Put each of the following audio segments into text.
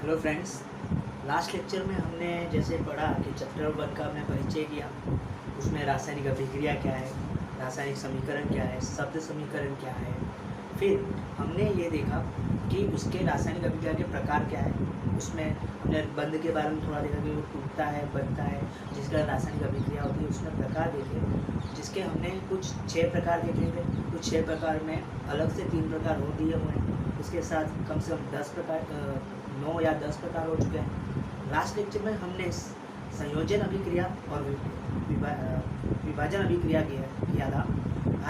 Hello friends, last lecture में हमने जैसे पढ़ा कि चैप्टर 1 का हमने परिचय किया। उसमें रासायनिक अभिक्रिया क्या है, रासायनिक समीकरण क्या है, शब्द समीकरण क्या है। फिर हमने ये देखा कि उसके रासायनिक अभिक्रिया के प्रकार क्या है। उसमें हमने बंध के बारे में थोड़ा देखा कि वो टूटता है, बनता है, जिसका रासायनिक अभिक्रिया होती है। उसमें प्रकार देखे, जिसके हमने कुछ 6 प्रकार देखे थे। कुछ 6 प्रकार में अलग से 3 प्रकार हो दिए हुए हैं। उसके साथ कम से कम 10 प्रकार 9 या 10 प्रकार हो चुके हैं। लास्ट लेक्चर में हमने संयोजन अभिक्रिया और विभाजन अभिक्रिया किया था।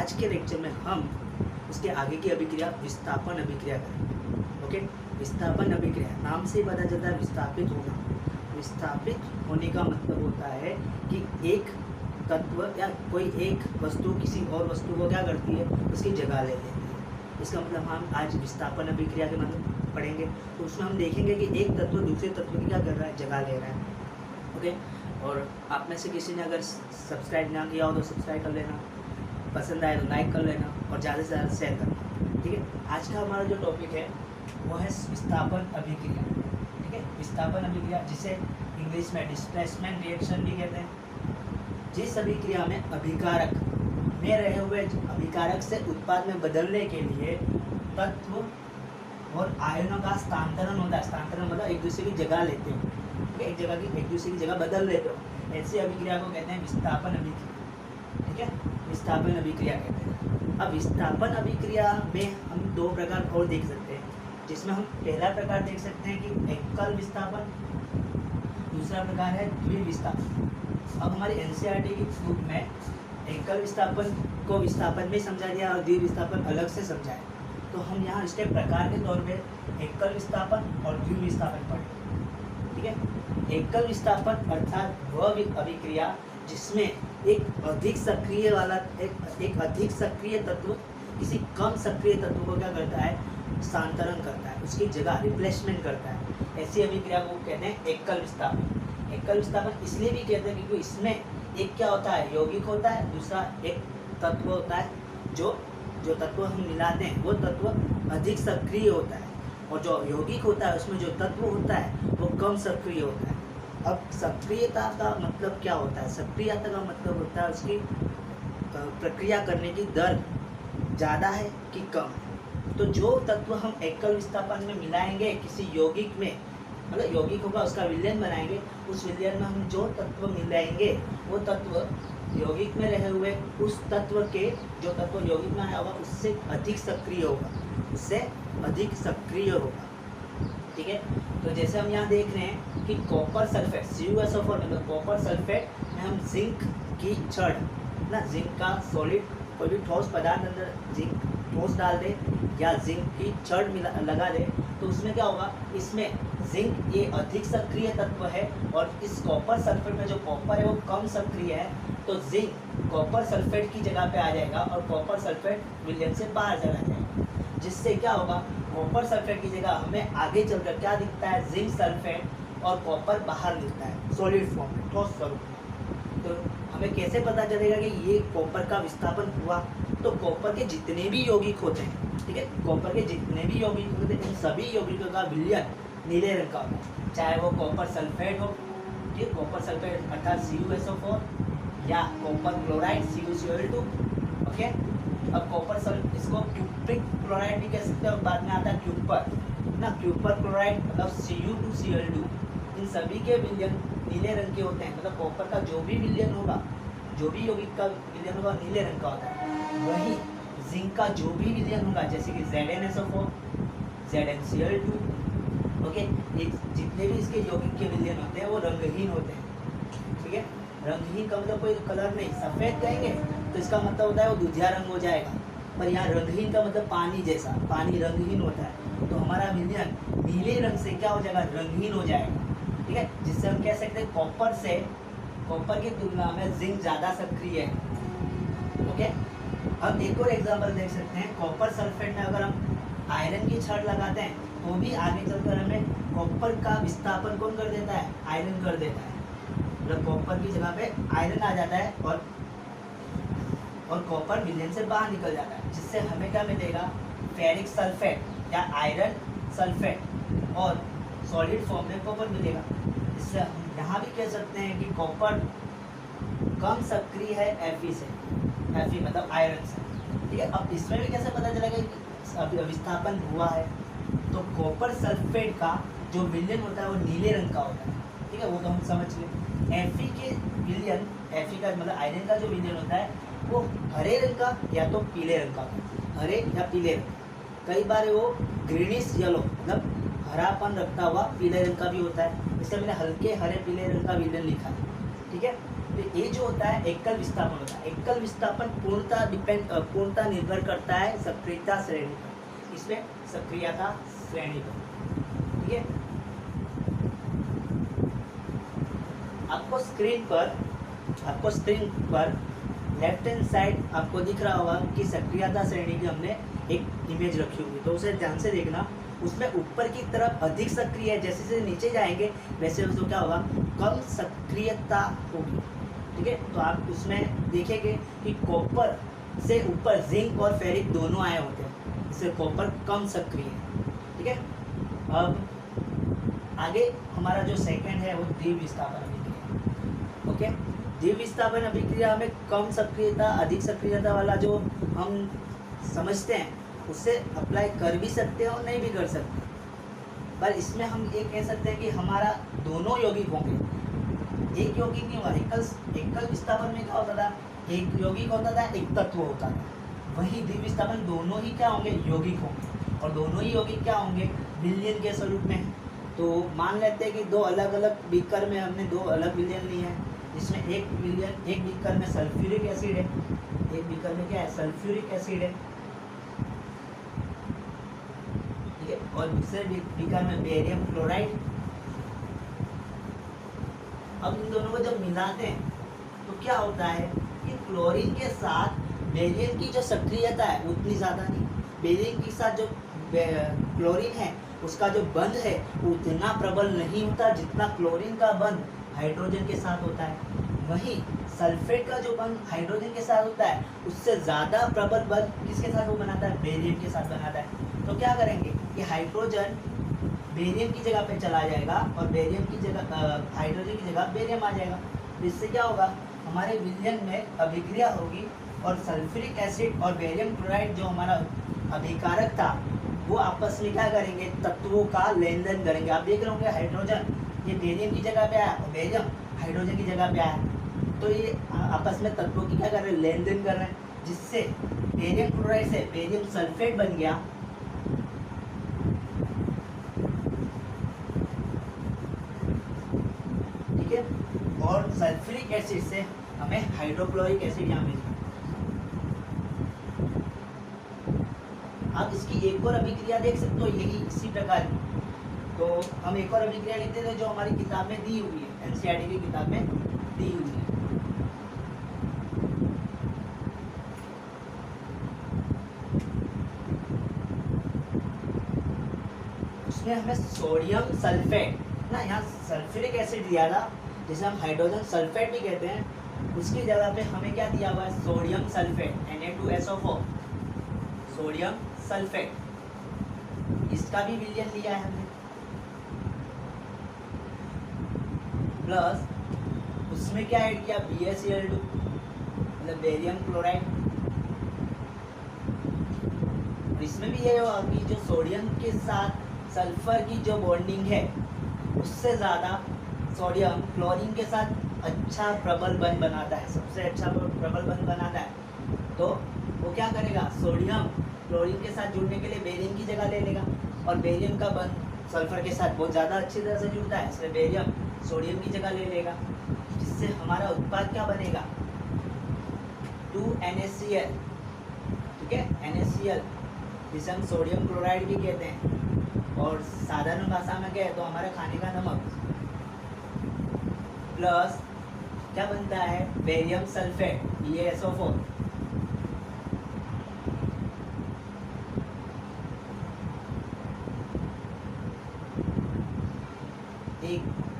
आज के लेक्चर में हम उसके आगे की अभिक्रिया विस्थापन अभिक्रिया करेंगे। ओके, विस्थापन अभिक्रिया नाम से पता चलता है विस्थापित होना। विस्थापित होने का मतलब होता है कि एक तत्व या कोई एक वस्तु किसी और वस्तु को क्या करती है, उसकी जगह ले लेती है। इसका मतलब हम आज विस्थापन अभिक्रिया के मतलब पढ़ेंगे। तो उसमें हम देखेंगे कि एक तत्व दूसरे तत्व की क्या कर रहा है, जगह ले रहा है। ओके, और आप में से किसी ने अगर सब्सक्राइब ना किया हो तो सब्सक्राइब कर लेना, पसंद आए तो लाइक कर लेना और ज़्यादा से ज़्यादा शेयर करना। ठीक है, आज का हमारा जो टॉपिक है वो है विस्थापन अभिक्रिया। ठीक है, विस्थापन अभिक्रिया जिसे इंग्लिश में डिस्प्लेसमेंट रिएक्शन भी कहते हैं। जिस अभिक्रिया में अभिकारक में रहे हुए अभिकारक से उत्पाद में बदलने के लिए तत्व और आयनों का स्थानांतरण होता है। स्थानांतरण मतलब एक दूसरे की जगह लेते हो, एक जगह की एक दूसरे की जगह बदल लेते हो। ऐसी अभिक्रिया को कहते हैं विस्थापन अभिक्रिया। ठीक है, विस्थापन अभिक्रिया कहते हैं। अब विस्थापन अभिक्रिया में हम 2 प्रकार और देख सकते हैं, जिसमें हम पहला प्रकार देख सकते हैं कि एकल विस्थापन, दूसरा प्रकार है द्विविस्थापन। अब हमारी एनसीईआरटी की बुक में एकल विस्थापन को विस्थापन में समझा दिया और द्विविस्थापन अलग से समझाया। तो हम यहाँ इसके प्रकार के तौर पे एकल विस्थापन और द्विविस्थापन पढ़ेंगे। ठीक है, एकल विस्थापन अर्थात वह अभिक्रिया जिसमें एक अधिक सक्रिय वाला एक अधिक सक्रिय तत्व किसी कम सक्रिय तत्व को क्या करता है, स्थानांतरण करता है, उसकी जगह रिप्लेसमेंट करता है। ऐसी अभिक्रिया को कहते हैं एकल विस्थापन। एकल विस्थापन इसलिए भी कहते हैं क्योंकि इसमें एक क्या होता है, यौगिक होता है, दूसरा एक तत्व होता है। जो तत्व हम मिलाते हैं वो तत्व अधिक सक्रिय होता है, और जो यौगिक होता है उसमें जो तत्व होता है वो कम सक्रिय होता है। अब सक्रियता का मतलब क्या होता है? सक्रियता का मतलब होता है उसकी प्रक्रिया करने की दर ज़्यादा है कि कम है। तो जो तत्व हम एकल विस्थापन में मिलाएंगे किसी यौगिक में, मतलब यौगिक होगा उसका विलयन बनाएंगे, उस विलयन में हम जो तत्व मिलाएंगे वो तत्व यौगिक में रहे हुए उस तत्व के जो तत्व यौगिक में आया होगा उससे अधिक सक्रिय होगा, उससे अधिक सक्रिय होगा। ठीक है, तो जैसे हम यहाँ देख रहे हैं कि कॉपर सल्फेट CuSO4 मतलब कॉपर सल्फेट में हम जिंक की छड़ ना, जिंक का सॉलिड कोई भी ठोस पदार्थ अंदर जिंक ठोस डाल दे या जिंक की छड़ लगा दे तो उसमें क्या होगा, इसमें जिंक ये अधिक सक्रिय तत्व है और इस कॉपर सल्फेट में जो कॉपर है वो कम सक्रिय है। तो जिंक कॉपर सल्फेट की जगह पे आ जाएगा और कॉपर सल्फेट विलयन से बाहर चला जाएगा, जिससे क्या होगा, कॉपर सल्फेट की जगह हमें आगे चलकर क्या दिखता है, जिंक सल्फेट और कॉपर बाहर दिखता है सॉलिड फॉर्म में, ठोस स्वरूप में। तो हमें कैसे पता चलेगा कि ये कॉपर का विस्थापन हुआ? तो कॉपर के जितने भी यौगिक होते हैं, ठीक है, कॉपर के जितने भी यौगिक होते हैं उन सभी यौगिकों का विलयन नीले रंग का होता है, चाहे वो कॉपर सल्फेट हो, ठीक, कॉपर सल्फेट अर्थात CuSO4 या कॉपर क्लोराइड CuCl2। ओके, अब कॉपर इसको क्यूप्रिक क्लोराइड भी कह सकते हैं और बाद में आता है क्यूपर ना, क्यूपर क्लोराइड मतलब Cu2Cl2। इन सभी के विलयन नीले रंग के होते हैं, मतलब कॉपर का जो भी विलयन होगा, जो भी यौगिक का विलयन होगा नीले रंग का होता है। वही जिंक का जो भी विलयन होगा जैसे कि ZnSO4 ZnCl2, ओके, ये जितने भी इसके यौगिक के विलयन होते हैं वो रंगहीन होते हैं। ठीक है, रंगहीन का मतलब कोई कलर नहीं, सफ़ेद कहेंगे तो इसका मतलब होता है वो दूधिया रंग हो जाएगा, पर यहाँ रंगहीन का मतलब पानी जैसा, पानी रंगहीन होता है। तो हमारा विलयन नीले रंग से क्या हो जाएगा, रंगहीन हो जाएगा। ठीक है, जिससे हम कह सकते हैं कॉपर की तुलना में जिंक ज़्यादा सक्रिय है। ओके, अब एक और एग्जाम्पल देख सकते हैं, कॉपर सल्फेट में अगर हम आयरन की छड़ लगाते हैं तो भी आगे चलकर हमें कॉपर का विस्थापन कौन कर देता है, आयरन कर देता है। मतलब कॉपर की जगह पे आयरन आ जाता है और कॉपर विलयन से बाहर निकल जाता है, जिससे हमें क्या मिलेगा, फेरिक सल्फेट या आयरन सल्फेट और सॉलिड फॉर्म में कॉपर मिलेगा। इससे हम यहाँ भी कह सकते हैं कि कॉपर कम सक्रिय है Fe से, Fe मतलब आयरन से। ठीक है, अब इसमें भी कैसे पता चलेगा कि अभी विस्थापन हुआ है? तो कॉपर सल्फेट का जो विलयन होता है वो नीले रंग का होता है। ठीक है, वो तो हम समझ लें। Fe के विलयन, Fe का मतलब आयरन का जो विलयन होता है वो हरे रंग का या तो पीले रंग का, हरे या पीले रंग। कई बार वो ग्रीनिश येलो मतलब हरापन रखता हुआ पीले रंग का भी होता है, इसलिए मैंने हल्के हरे पीले रंग का विलयन लिखा है। ठीक है, तो ये जो होता है एकल विस्थापन होता है। एकल विस्थापन पूर्णतः निर्भर करता है सक्रियता श्रेणी पर, इसमें सक्रियता श्रेणी पर। ठीक है, आपको स्क्रीन पर लेफ्ट हैंड साइड आपको दिख रहा होगा कि सक्रियता श्रेणी की हमने एक इमेज रखी होगी, तो उसे ध्यान से देखना। उसमें ऊपर की तरफ अधिक सक्रिय है, जैसे जैसे नीचे जाएंगे वैसे उसको क्या होगा, कम सक्रियता होगी। ठीक है, तो आप उसमें देखेंगे कि कॉपर से ऊपर जिंक और फेरिक दोनों आए होते हैं, इससे कॉपर कम सक्रिय है। ठीक है, अब आगे हमारा जो सेकंड है वो द्विविस्थापन अभिक्रिया। ओके, द्विविस्थापन अभिक्रिया में कम सक्रियता अधिक सक्रियता वाला जो हम समझते हैं उससे अप्लाई कर भी सकते हैं और नहीं भी कर सकते, पर इसमें हम ये कह सकते हैं कि हमारा दोनों यौगिक होंगे। एक यौगिक नहीं होगा, एकल विस्थापन में क्या होता था, एक यौगिक होता था, एक तत्व होता था। वही द्विविस्थापन दोनों ही क्या होंगे, यौगिक होंगे, और दोनों ही यौगिक क्या होंगे, विलयन के स्वरूप में। तो मान लेते हैं कि दो अलग अलग बीकर में हमने दो अलग विलयन लिए हैं, जिसमें एक बीकर में सल्फ्यूरिक एसिड है, एक बीकर में क्या है, सल्फ्यूरिक एसिड है। ठीक है, और दूसरे बीकर में बेरियम क्लोराइड। अब इन दोनों को जब मिलाते हैं तो क्या होता है कि क्लोरीन के साथ बेरियम की जो सक्रियता है उतनी ज़्यादा नहीं, बेरियम के साथ जो क्लोरीन है उसका जो बंध है वो उतना प्रबल नहीं होता जितना क्लोरीन का बंध हाइड्रोजन के साथ होता है। वहीं सल्फेट का जो बंध हाइड्रोजन के साथ होता है उससे ज़्यादा प्रबल बंध किसके साथ वो बनाता है, बेरियम के साथ बनाता है। तो क्या करेंगे कि हाइड्रोजन बेरियम की जगह पे चला जाएगा और बेरियम की जगह हाइड्रोजन की जगह बेरियम आ जाएगा। तो इससे क्या होगा, हमारे विलयन में अभिक्रिया होगी और सल्फ्यूरिक एसिड और बेरियम क्लोराइड जो हमारा अभिकारक था वो आपस में क्या करेंगे, तत्वों का लेन देन करेंगे। आप देख रहे होंगे हाइड्रोजन ये बेरियम की जगह पे आया और बेरियम हाइड्रोजन की जगह पे आया, तो ये आपस में तत्वों की क्या कर रहे हैं, लेन देन कर रहे हैं, जिससे बेरियम क्लोराइड से बेरियम सल्फेट बन गया। ठीक है, और सल्फ्यूरिक एसिड से हमें हाइड्रोक्लोरिक एसिड यहाँ मिल गया। आप इसकी एक और अभिक्रिया देख सकते हो, यही इसी प्रकार की। तो हम एक और अभिक्रिया लिखते थे जो हमारी किताब में दी हुई है, एनसीईआरटी की किताब में दी हुई है। उसमें हमें सोडियम सल्फेट ना, यहाँ सल्फ्यूरिक एसिड दिया था जिसे हम हाइड्रोजन सल्फेट भी कहते हैं, उसकी जगह पे हमें क्या दिया हुआ है, sodium sulphate Na2SO4, sodium sulphate. इसका भी विलयन लिया है हमने, प्लस उसमें क्या ऐड किया, BaCl2 मतलब बेरियम क्लोराइड। इसमें भी ये होगा कि जो सोडियम के साथ सल्फर की जो बॉन्डिंग है उससे ज़्यादा सोडियम क्लोरीन के साथ अच्छा प्रबल बंध बनाता है, सबसे अच्छा प्रबल बंध बनाता है। तो वो क्या करेगा, सोडियम क्लोरीन के साथ जुड़ने के लिए बेरियम की जगह ले लेगा, और बेरियम का बंध सल्फर के साथ बहुत ज़्यादा अच्छी तरह से जुड़ता है, इसलिए बेरियम सोडियम की जगह ले लेगा, जिससे हमारा उत्पाद क्या बनेगा, 2NaCl। ठीक है, NaCl जिसे हम सोडियम क्लोराइड भी कहते हैं, और साधारण भाषा में कहें तो हमारे खाने का नमक, प्लस क्या बनता है, बेरियम सल्फेट BaSO4।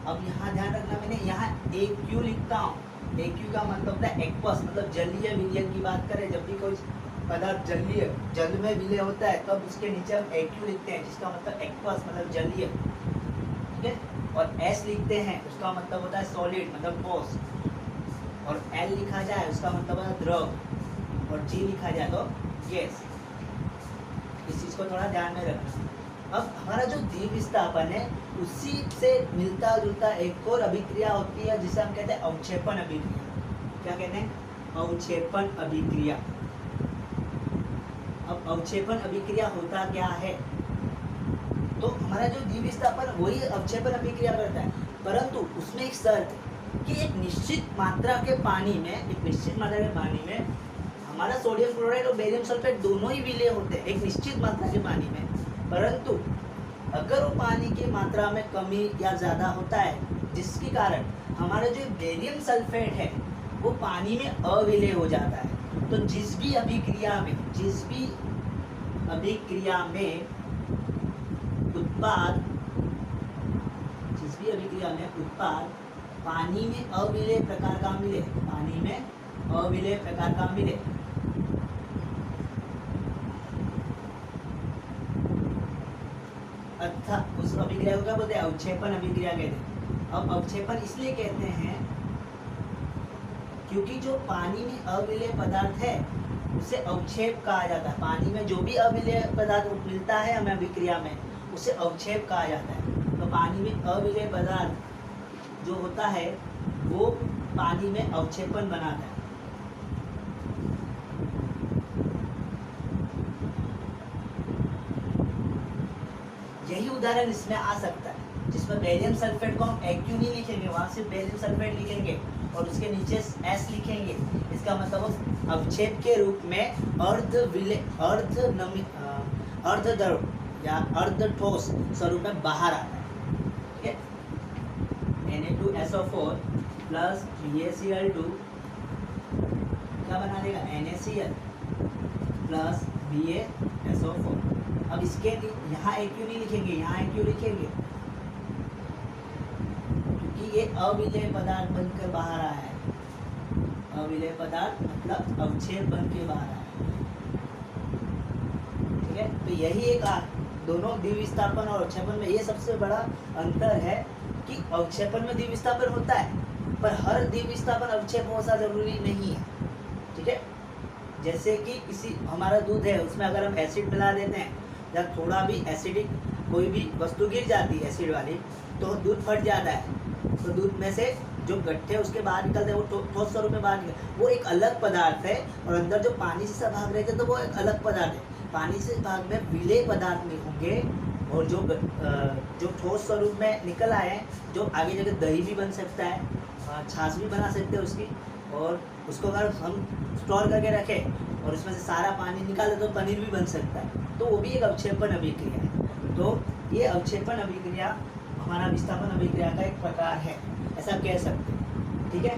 अब यहाँ ध्यान रखना, मैंने यहाँ AQ लिखता हूँ, AQ का मतलब होता है एक्वस, मतलब जलीय विलयन की बात करें, जब भी कोई पदार्थ जल में विलय होता है तब उसके नीचे हम AQ लिखते हैं, जिसका मतलब एक्वस मतलब जलीय। ठीक है। और S लिखते हैं उसका मतलब होता है सॉलिड मतलब ठोस, और L लिखा जाए उसका मतलब होता है द्रव, और G लिखा जाए तो गैस। इस चीज़ को थोड़ा ध्यान में रखना। अब हमारा जो द्विविस्थापन है उसी से मिलता जुलता एक और अभिक्रिया होती है जिसे हम कहते हैं अवक्षेपण अभिक्रिया। क्या कहते हैं? अवक्षेपण अभिक्रिया। अब अवक्षेपण अभिक्रिया होता क्या है? तो हमारा जो द्विविस्थापन वही अवक्षेपण अभिक्रिया करता है, परंतु उसमें एक शर्त है कि एक निश्चित मात्रा के पानी में हमारा सोडियम क्लोराइड और बेरियम सल्फेट दोनों ही विलय होते हैं एक निश्चित मात्रा के पानी में। परंतु अगर वो पानी की मात्रा में कमी या ज़्यादा होता है जिसके कारण हमारा जो बेरियम सल्फेट है वो पानी में अविलय हो जाता है, तो जिस भी अभिक्रिया में उत्पाद पानी में अविलय प्रकार का मिले, अर्थात उस अभिक्रिया को क्या बोलते हैं? अवक्षेपण अभिक्रिया कहते हैं। अब अवक्षेपण इसलिए कहते हैं क्योंकि जो पानी में अविलय पदार्थ है उसे अवक्षेप कहा जाता है। पानी में जो भी अविलय पदार्थ मिलता है हमें अभिक्रिया में उसे अवक्षेप कहा जाता है। तो पानी में अविलय पदार्थ जो होता है वो पानी में अवक्षेपण बनाता है। यही उदाहरण इसमें आ सकता है जिसमें बेरियम सल्फेट को हम एक्यू नहीं लिखेंगे, वहां सिर्फ बेरियम सल्फेट लिखेंगे और उसके नीचे S लिखेंगे। इसका मतलब अवक्षेप के रूप में अर्ध द्रव या अर्ध ठोस स्वरूप में बाहर आता है। ठीक है, Na2SO4 प्लस BaCl2 क्या बना देगा? NaCl plus BaSO4। अब इसके यहाँ AQ नहीं लिखेंगे, यहाँ AQ लिखेंगे क्योंकि ये अविलय पदार्थ बनकर बाहर आया है। अविलय पदार्थ मतलब अवक्षेप बन के बाहर आया है। ठीक है, तो यही एक दोनों द्विविस्थापन और अवक्षेपण में ये सबसे बड़ा अंतर है कि अवक्षेपण में द्विविस्थापन होता है पर हर द्विविस्थापन अवक्षेप होना जरूरी नहीं है। ठीक है, जैसे कि किसी हमारा दूध है उसमें अगर हम एसिड मिला देते हैं या थोड़ा भी एसिडिक कोई भी वस्तु गिर जाती है एसिड वाली तो दूध फट जाता है, तो दूध में से जो गट्ठे उसके बाहर निकलते हैं वो ठोस स्वरूप में बाहर निकलते, वो एक अलग पदार्थ है और अंदर जो पानी से भाग रहे थे तो वो एक अलग पदार्थ है। पानी से भाग में विलय पदार्थ नहीं होंगे और जो ठोस स्वरूप में निकल आए हैं, जो आगे जाकर दही भी बन सकता है, छाछ भी बना सकते हैं उसकी, और उसको अगर हम स्टोर करके रखें और उसमें से सारा पानी निकाले तो पनीर भी बन सकता है, तो वो भी एक अवक्षेपण अभिक्रिया है। तो ये अवक्षेपण अभिक्रिया हमारा विस्थापन अभिक्रिया का एक प्रकार है, ऐसा कह सकते हैं। ठीक है।